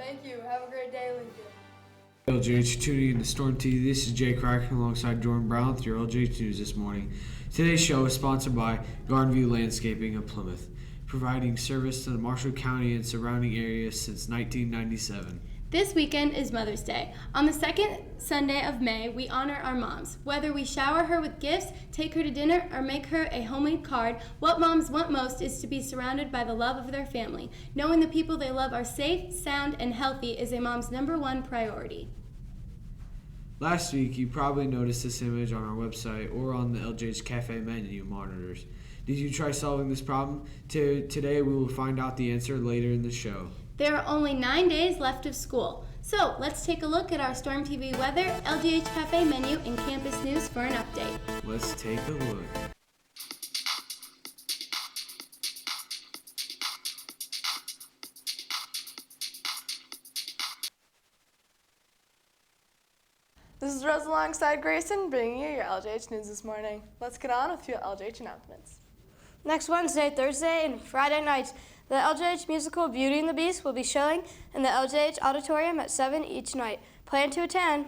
Thank you. Have a great day, Lincoln. LJH tuning in to Storm TV. This is Jay Cracken alongside Jordan Brown with your LJH News this morning. Today's show is sponsored by Garden View Landscaping of Plymouth, providing service to the Marshall County and surrounding areas since 1997. This weekend is Mother's Day. On the second Sunday of May, we honor our moms. Whether we shower her with gifts, take her to dinner, or make her a homemade card, what moms want most is to be surrounded by the love of their family. Knowing the people they love are safe, sound, and healthy is a mom's #1 priority. Last week, you probably noticed this image on our website or on the LJH Cafe menu monitors. Did you try solving this problem? Today, we will find out the answer later in the show. There are only 9 days left of school. So let's take a look at our Storm TV weather, LGH Cafe menu, and campus news for an update. Let's take a look. This is Rose alongside Grayson, bringing you your LJH News this morning. Let's get on with a few LJH announcements. Next Wednesday, Thursday, and Friday nights, the LJH musical Beauty and the Beast will be showing in the LJH Auditorium at 7 each night. Plan to attend.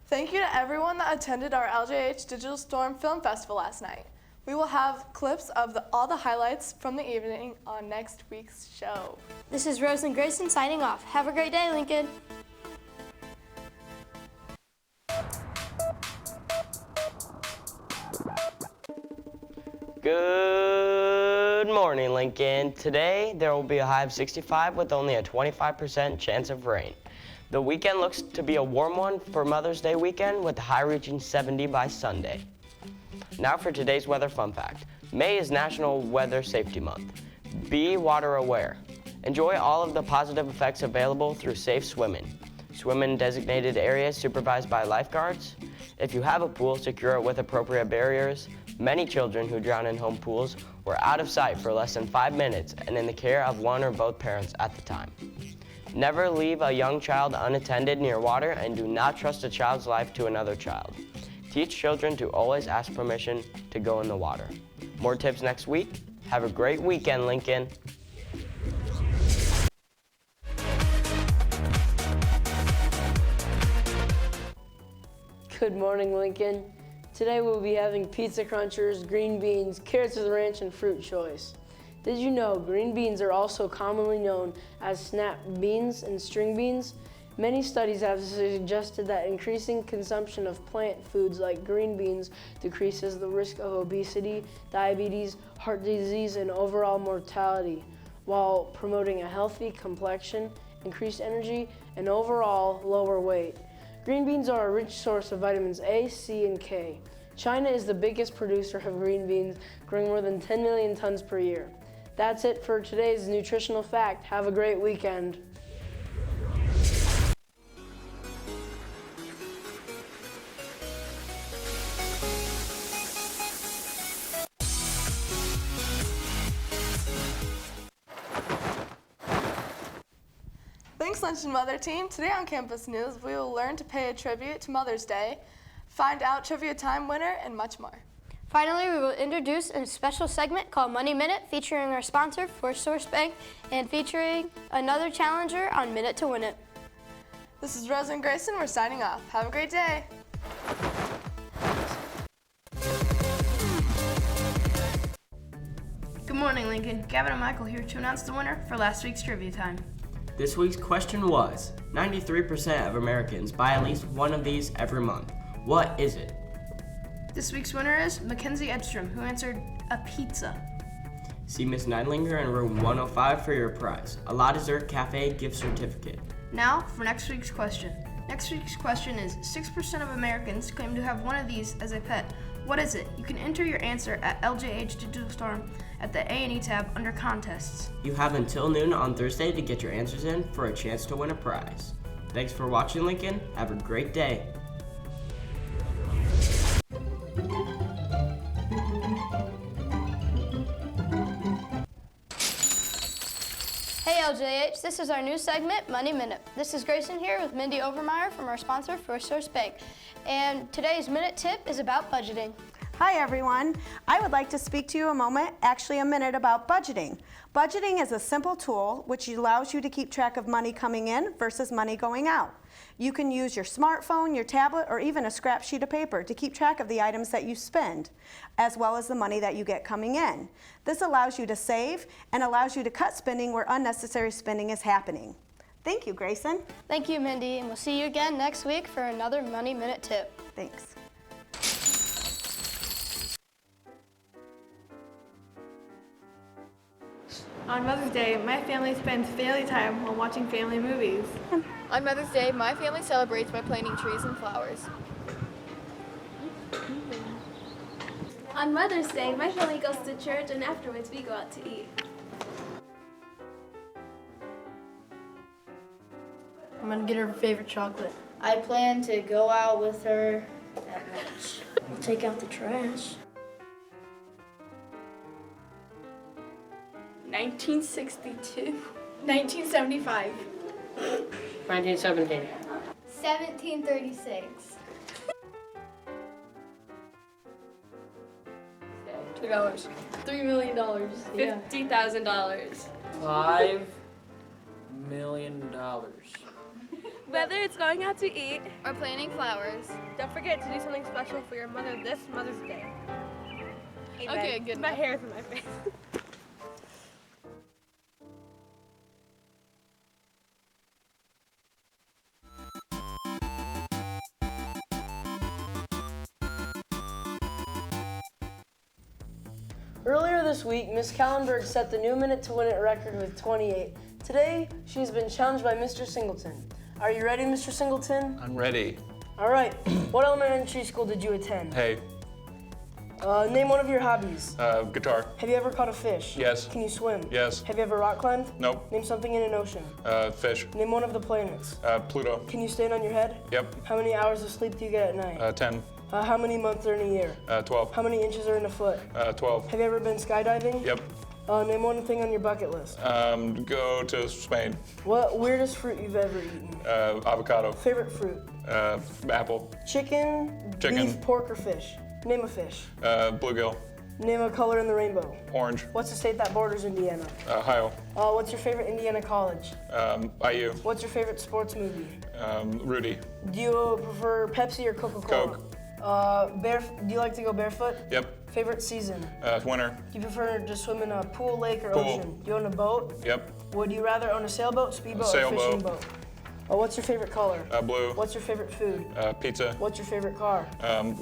Thank you to everyone that attended our LJH Digital Storm Film Festival last night. We will have clips of all the highlights from the evening on next week's show. This is Rose and Grayson signing off. Have a great day, Lincoln. Good morning, Lincoln. Today, there will be a high of 65 with only a 25% chance of rain. The weekend looks to be a warm one for Mother's Day weekend with the high reaching 70 by Sunday. Now for today's weather fun fact. May is National Weather Safety Month. Be water aware. Enjoy all of the positive effects available through safe swimming. Swim in designated areas supervised by lifeguards. If you have a pool, secure it with appropriate barriers. Many children who drown in home pools were out of sight for less than 5 minutes and in the care of one or both parents at the time. Never leave a young child unattended near water and do not trust a child's life to another child. Teach children to always ask permission to go in the water. More tips next week. Have a great weekend, Lincoln. Good morning, Lincoln. Today we'll be having pizza crunchers, green beans, carrots with ranch, and fruit choice. Did you know green beans are also commonly known as snap beans and string beans? Many studies have suggested that increasing consumption of plant foods like green beans decreases the risk of obesity, diabetes, heart disease, and overall mortality, while promoting a healthy complexion, increased energy, and overall lower weight. Green beans are a rich source of vitamins A, C, and K. China is the biggest producer of green beans, growing more than 10 million tons per year. That's it for today's nutritional fact. Have a great weekend. Thanks, Lunch and Mother Team. Today on Campus News, we will learn to pay a tribute to Mother's Day, find out trivia time winner, and much more. Finally, we will introduce a special segment called Money Minute, featuring our sponsor, First Source Bank, and featuring another challenger on Minute to Win It. This is Rose and Grayson. We're signing off. Have a great day. Good morning, Lincoln. Gavin and Michael here to announce the winner for last week's trivia time. This week's question was, 93% of Americans buy at least one of these every month. What is it? This week's winner is Mackenzie Edstrom, who answered a pizza. See Miss Neidlinger in room 105 for your prize, a La Dessert Cafe gift certificate. Now for next week's question. Next week's question is 6% of Americans claim to have one of these as a pet. What is it? You can enter your answer at LJH Digital Storm at the A&E tab under contests. You have until noon on Thursday to get your answers in for a chance to win a prize. Thanks for watching, Lincoln. Have a great day. Hey LJH, this is our new segment, Money Minute. This is Grayson here with Mindy Overmeyer from our sponsor, First Source Bank. And today's Minute tip is about budgeting. Hi everyone. I would like to speak to you a minute about budgeting. Budgeting is a simple tool which allows you to keep track of money coming in versus money going out. You can use your smartphone, your tablet, or even a scrap sheet of paper to keep track of the items that you spend, as well as the money that you get coming in. This allows you to save and allows you to cut spending where unnecessary spending is happening. Thank you, Grayson. Thank you, Mindy, and we'll see you again next week for another Money Minute tip. Thanks. On Mother's Day, my family spends family time while watching family movies. On Mother's Day, my family celebrates by planting trees and flowers. On Mother's Day, my family goes to church and afterwards we go out to eat. I'm gonna get her favorite chocolate. I plan to go out with her at lunch. We'll take out the trash. 1962. 1975. 1917. 1736. $2. $3 million. $50,000. $5 million. Whether it's going out to eat, Or planting flowers. don't forget to do something special for your mother this Mother's Day. Okay, good My enough. hair's in my face. Earlier this week, Miss Kallenberg set the new minute to win it record with 28. Today, she has been challenged by Mr. Singleton. Are you ready, Mr. Singleton? I'm ready. All right. What elementary school did you attend? Hey, Name one of your hobbies. guitar. Have you ever caught a fish? Yes. Can you swim? Yes. Have you ever rock climbed? Nope. Name something in an ocean. Fish. Name one of the planets. Pluto. Can you stand on your head? Yep. How many hours of sleep do you get at night? 10. How many months are in a year? 12. How many inches are in a foot? 12. Have you ever been skydiving? Yep. Name one thing on your bucket list. Go to Spain. What weirdest fruit you've ever eaten? Avocado. Favorite fruit? Apple. Chicken, Chicken. beef, pork, or fish? Name a fish. Bluegill. Name a color in the rainbow. Orange. What's the state that borders Indiana? Ohio. What's your favorite Indiana college? IU. What's your favorite sports movie? Rudy. Do you prefer Pepsi or Coca-Cola? Coke. Do you like to go barefoot? Yep. Favorite season? Winter. Do you prefer to swim in a pool, lake, or Pool. ocean? Do you own a boat? Yep. Would you rather own a sailboat, speedboat, or Sailboat. fishing boat? What's your favorite color? Blue. What's your favorite food? Pizza. What's your favorite car?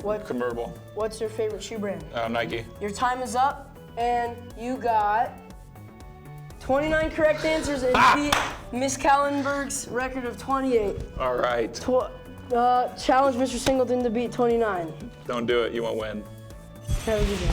What- Convertible. What's your favorite shoe brand? Nike. Your time is up, and you got 29 correct answers and beat Miss Kallenberg's record of 28. All right. Challenge Mr. Singleton to beat 29. Don't do it. You won't win. Have a good day.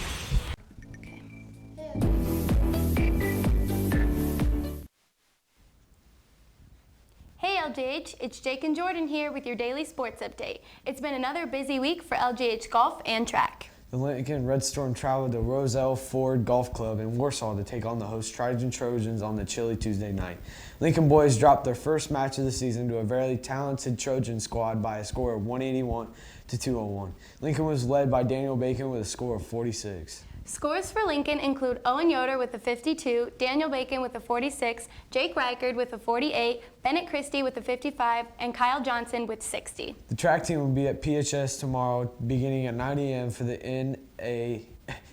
Hey LGH, it's Jake and Jordan here with your daily sports update. It's been another busy week for LGH golf and track. The Lincoln Red Storm traveled to Roselle Ford Golf Club in Warsaw to take on the host Triton Trojans on the chilly Tuesday night. Lincoln boys dropped their first match of the season to a very talented Trojan squad by a score of 181 to 201. Lincoln was led by Daniel Bacon with a score of 46. Scores for Lincoln include Owen Yoder with a 52, Daniel Bacon with a 46, Jake Reichard with a 48, Bennett Christie with a 55, and Kyle Johnson with 60. The track team will be at PHS tomorrow beginning at 9 a.m. for the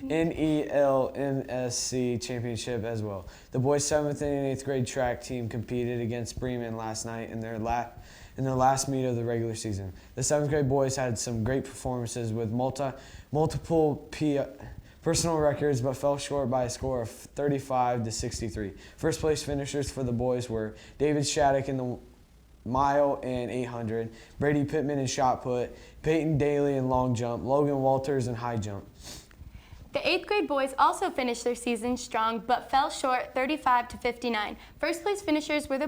NELNSC Championship as well. The boys' 7th and 8th grade track team competed against Bremen last night in their last meet of the regular season. The 7th grade boys had some great performances with multiple personal records, but fell short by a score of 35 to 63. First place finishers for the boys were David Shattuck in the mile and 800, Brady Pittman in shot put, Peyton Daly in long jump, Logan Walters in high jump. The 8th grade boys also finished their season strong, but fell short 35 to 59. First place finishers were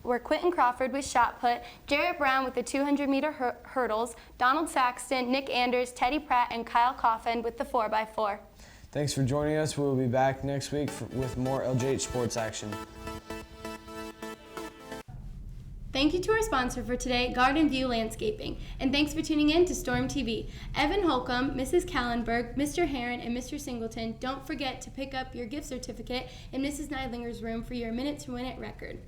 were Quentin Crawford with shot put, Jarrett Brown with the 200-meter hurdles, Donald Saxton, Nick Anders, Teddy Pratt, and Kyle Coffin with the 4x4. Thanks for joining us. We'll be back next week with more LGH sports action. Thank you to our sponsor for today, Garden View Landscaping. And thanks for tuning in to Storm TV. Evan Holcomb, Mrs. Callenberg, Mr. Heron, and Mr. Singleton, don't forget to pick up your gift certificate in Mrs. Neidlinger's room for your Minute to Win It record.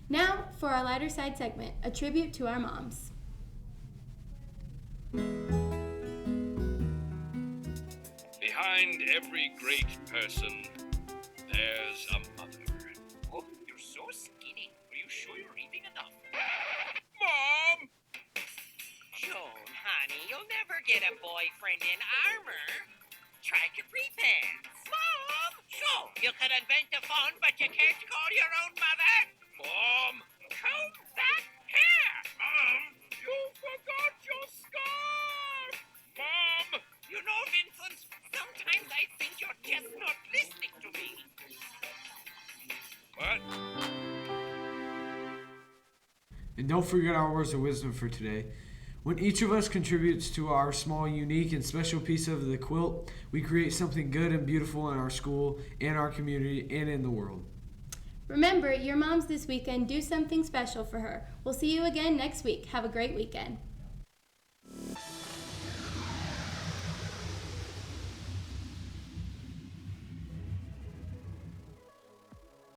Now, for our lighter side segment, a tribute to our moms. Behind every great person, there's a mother. Oh, you're so skinny. Are you sure you're eating enough? Mom! Joan, honey, you'll never get a boyfriend in armor. Try capri pants. Mom! So, you can invent a phone, but you can't call your own mother? Mom! Comb that hair! Mom! You forgot your scarf! Mom! You know, Vincent, sometimes I think you're just not listening to me. What? And don't forget our words of wisdom for today. When each of us contributes to our small, unique, and special piece of the quilt, we create something good and beautiful in our school, in our community, and in the world. Remember, your moms this weekend, do something special for her. We'll see you again next week. Have a great weekend.